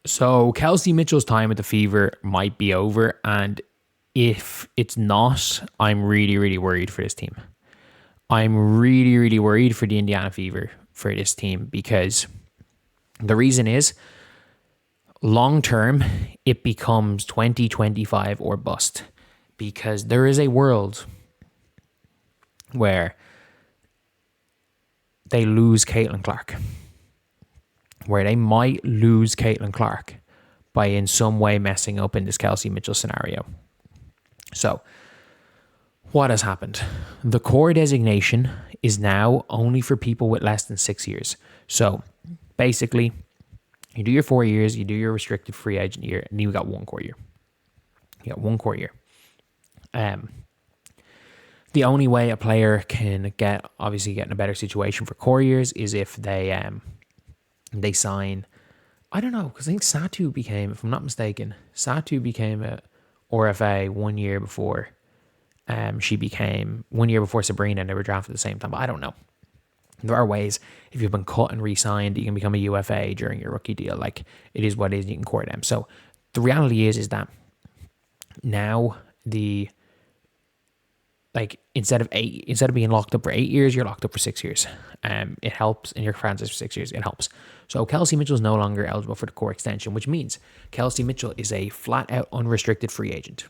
So Kelsey Mitchell's time with the Fever might be over, and if it's not, I'm really, really worried for this team. I'm really, really worried for the Indiana Fever for this team because the reason is long term, it becomes 2025 or bust because there is a world where they lose Caitlin Clark, where they might lose Caitlin Clark by in some way messing up in this Kelsey Mitchell scenario. So, what has happened? The core designation is now only for people with less than 6 years. So, basically, you do your 4 years, you do your restricted free agent year, and you got one core year. You got one core year. The only way a player can get in a better situation for core years is if they sign. I don't know, because I think Satu became, if I'm not mistaken, a RFA 1 year before she became 1 year before Sabrina, and they were drafted at the same time. But I don't know. There are ways, if you've been cut and re-signed, you can become a UFA during your rookie deal. Like, it is what it is, you can court them. So the reality is that now instead of being locked up for 8 years, you're locked up for 6 years. It helps, in your franchise for 6 years. It helps. So Kelsey Mitchell is no longer eligible for the core extension, which means Kelsey Mitchell is a flat out unrestricted free agent.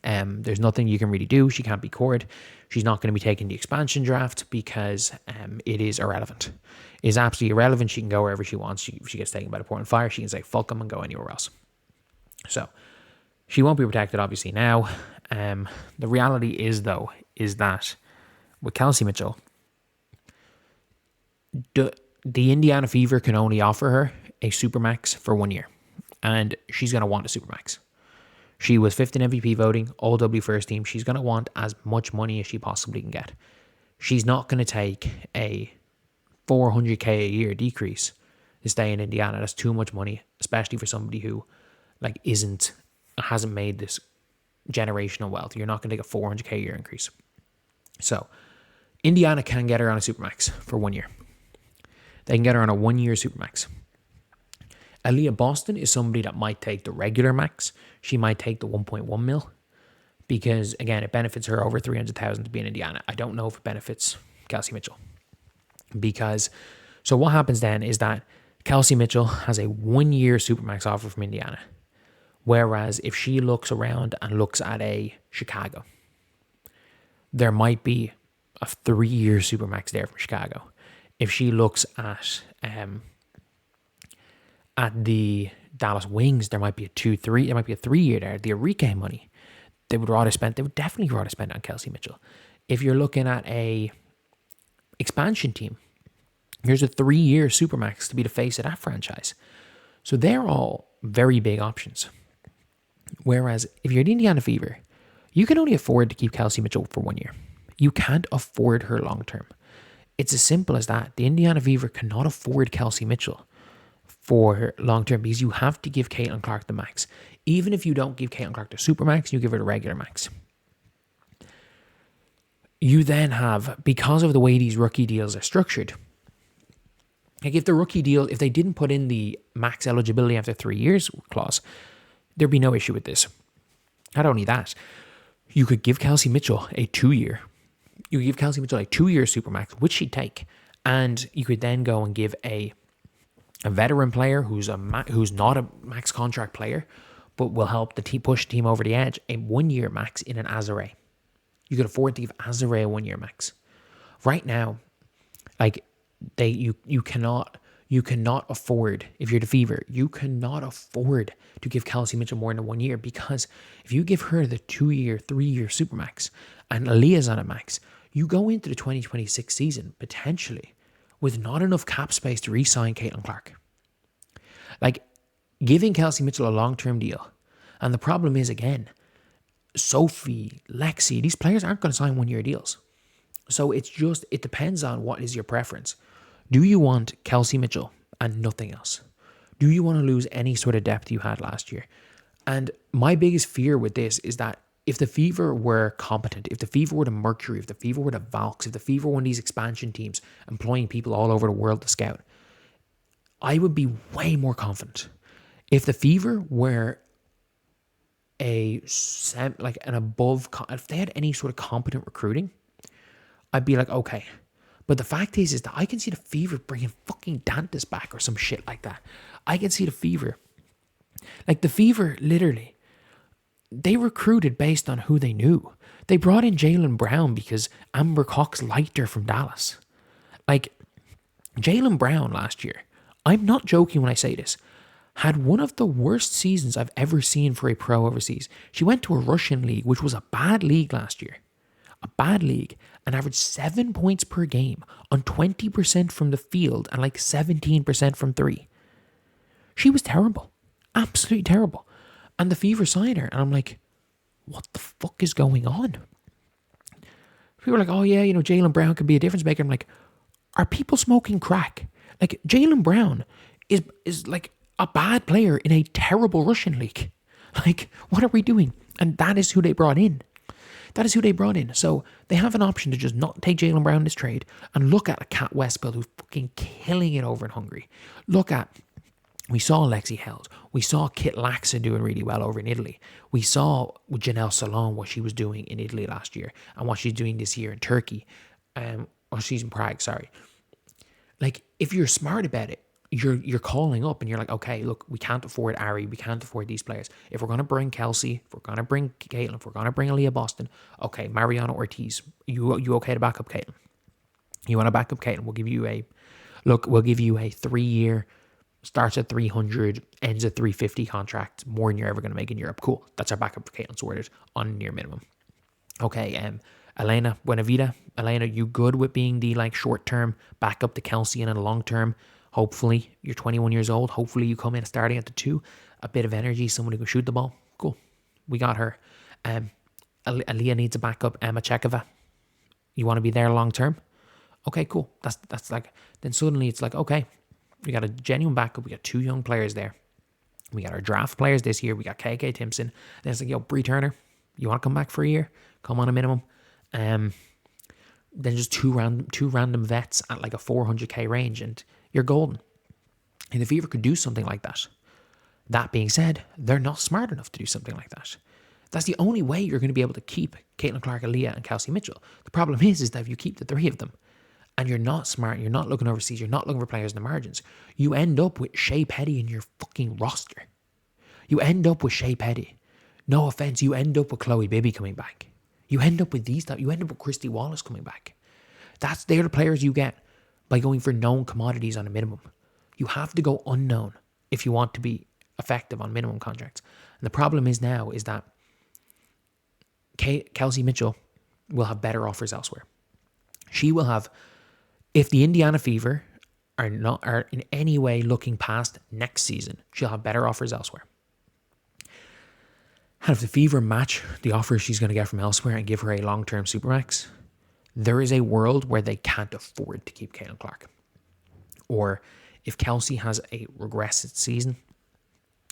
There's nothing you can really do. She can't be cored. She's not going to be taking the expansion draft because it is irrelevant. It is absolutely irrelevant. She can go wherever she wants. She gets taken by the Portland Fire. She can say fuck them and go anywhere else. So she won't be protected, obviously, now. The reality is that with Kelsey Mitchell, the Indiana Fever can only offer her a Supermax for 1 year, and she's going to want a Supermax. She was fifth in MVP voting, All W first team. She's going to want as much money as she possibly can get. She's not going to take a $400K a year decrease to stay in Indiana. That's too much money, especially for somebody who hasn't made this generational wealth. You're not going to take a $400K a year increase. So Indiana can get her on a Supermax for 1 year. They can get her on a 1 year Supermax. Aaliyah Boston is somebody that might take the regular max. She might take the 1.1 mil because, again, it benefits her over $300,000 to be in Indiana. I don't know if it benefits Kelsey Mitchell so what happens then is that Kelsey Mitchell has a 1 year Supermax offer from Indiana. Whereas if she looks around and looks at a Chicago, there might be a 3 year Supermax there from Chicago. If she looks at the Dallas Wings, there might be a 2-3. There might be a 3 year there. The Enrique money, they would definitely rather spend on Kelsey Mitchell. If you're looking at a expansion team, here's a 3 year Supermax to be the face of that franchise. So they're all very big options. Whereas if you're the Indiana Fever, you can only afford to keep Kelsey Mitchell for 1 year. You can't afford her long term. It's as simple as that. The Indiana Fever cannot afford Kelsey Mitchell for long term because you have to give Caitlin Clark the max. Even if you don't give Caitlin Clark the Supermax, you give her the regular max. You then have, because of the way these rookie deals are structured, like if they didn't put in the max eligibility after 3 years clause, there'd be no issue with this. Not only that, you could give Kelsey Mitchell a 2 year. You could give Kelsey Mitchell a 2 year Supermax, which she'd take. And you could then go and give a veteran player who's not a max contract player, but will help the team push the team over the edge, a 1 year max in an Azare. You could afford to give Azare a 1 year max. Right now, you cannot afford, if you're the Fever, you cannot afford to give Kelsey Mitchell more than 1 year, because if you give her the 2 year, 3 year Supermax and Aaliyah's on a max, you go into the 2026 season potentially with not enough cap space to re-sign Caitlin Clark. Like, giving Kelsey Mitchell a long-term deal, and the problem is, again, Sophie, Lexi, these players aren't going to sign 1 year deals. So it depends on what is your preference. Do you want Kelsey Mitchell and nothing else? Do you want to lose any sort of depth you had last year? And my biggest fear with this is that if the Fever were competent, if the Fever were the Mercury, if the Fever were the Valks, if the Fever were one of these expansion teams employing people all over the world to scout, I would be way more confident If the Fever were like an above, if they had any sort of competent recruiting, I'd be like, okay. But the fact is that I can see the Fever bringing fucking Dantas back or some shit like that. I can see the Fever. Like the Fever, literally, they recruited based on who they knew. They brought in Jaylen Brown because Amber Cox liked her from Dallas. Like, Jaylen Brown last year, I'm not joking when I say this, had one of the worst seasons I've ever seen for a pro overseas. She went to a Russian league, which was a bad league last year. A bad league, and averaged 7 points per game on 20% from the field and like 17% from three. She was terrible. Absolutely terrible. And the Fever signed her, and I'm like, what the fuck is going on? People are like, oh yeah, Jaylen Brown could be a difference maker. I'm like, are people smoking crack? Like, Jaylen Brown is like a bad player in a terrible Russian league. Like, what are we doing? And that is who they brought in. That is who they brought in. So they have an option to just not take Jaylen Brown this trade and look at a Kat Westbeld who's fucking killing it over in Hungary. We saw Lexi Held. We saw Kit Laxa doing really well over in Italy. We saw with Janelle Salon what she was doing in Italy last year and what she's doing this year in Turkey. Or she's in Prague, sorry. Like, if you're smart about it, you're calling up and you're like, okay, look, we can't afford Ari, we can't afford these players. If we're going to bring Kelsey, if we're going to bring Caitlin, if we're going to bring Aaliyah Boston, okay, Mariana Ortiz, you okay to back up Caitlin? You want to back up Caitlin? We'll give you a 3-year, starts at 300, ends at 350 contract, more than you're ever going to make in Europe. Cool, that's our backup for Caitlin sorted on near minimum. Okay, Elena Buenavida. Elena, you good with being the like short-term backup to Kelsey and in the long-term? Hopefully, you're 21 years old. Hopefully, you come in starting at the 2. A bit of energy, someone who can shoot the ball. Cool. We got her. Aaliyah needs a backup. Emma Chekova. You want to be there long-term? Okay, cool. That's like, then suddenly it's like, okay, we got a genuine backup. We got 2 young players there. We got our draft players this year. We got KK Timpson. Then it's like, yo, Bree Turner, you want to come back for a year? Come on a minimum. Then just two random vets at like a 400k range, and you're golden. And the Fever could do something like that. That being said, they're not smart enough to do something like that. That's the only way you're going to be able to keep Caitlin Clark, Aaliyah, and Kelsey Mitchell. The problem is that if you keep the 3 of them, and you're not smart, you're not looking overseas, you're not looking for players in the margins, you end up with Shea Petty in your fucking roster. You end up with Shea Petty. No offense, you end up with Chloe Bibby coming back. You end up with you end up with Christy Wallace coming back. They're the players you get by going for known commodities on a minimum. You have to go unknown if you want to be effective on minimum contracts. And the problem is now is that Kelsey Mitchell will have better offers elsewhere. She will have, if the Indiana Fever are in any way looking past next season, she'll have better offers elsewhere. And if the Fever match the offers she's going to get from elsewhere and give her a long-term supermax, there is a world where they can't afford to keep Caitlin Clark. Or if Kelsey has a regressive season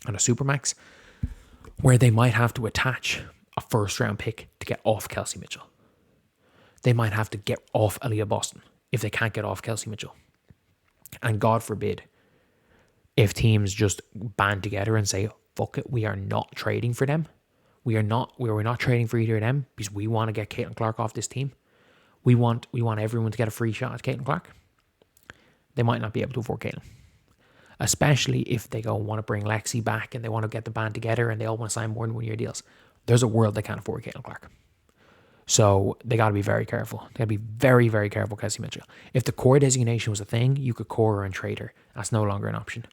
on a supermax, where they might have to attach a first-round pick to get off Kelsey Mitchell. They might have to get off Aaliyah Boston if they can't get off Kelsey Mitchell. And God forbid, if teams just band together and say, fuck it, we are not trading for them. We're not trading for either of them because we want to get Caitlin Clark off this team. We want everyone to get a free shot at Caitlin Clark. They might not be able to afford Caitlin. Especially if they want to bring Lexi back and they want to get the band together and they all want to sign more than 1-year deals. There's a world they can't afford Caitlin Clark. So they got to be very careful. They got to be very, very careful, Kelsey Mitchell. If the core designation was a thing, you could core her and trade her. That's no longer an option.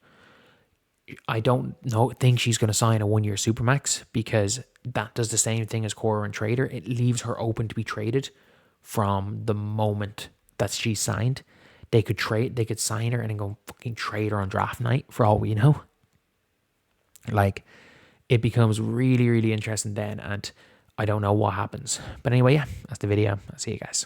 I don't think she's going to sign a 1-year supermax because that does the same thing as core and trade her. It leaves her open to be traded from the moment that she's signed. They could sign her and then go fucking trade her on draft night for all we know. Like, it becomes really, really interesting then, and I don't know what happens. But anyway, yeah, that's the video. I'll see you guys.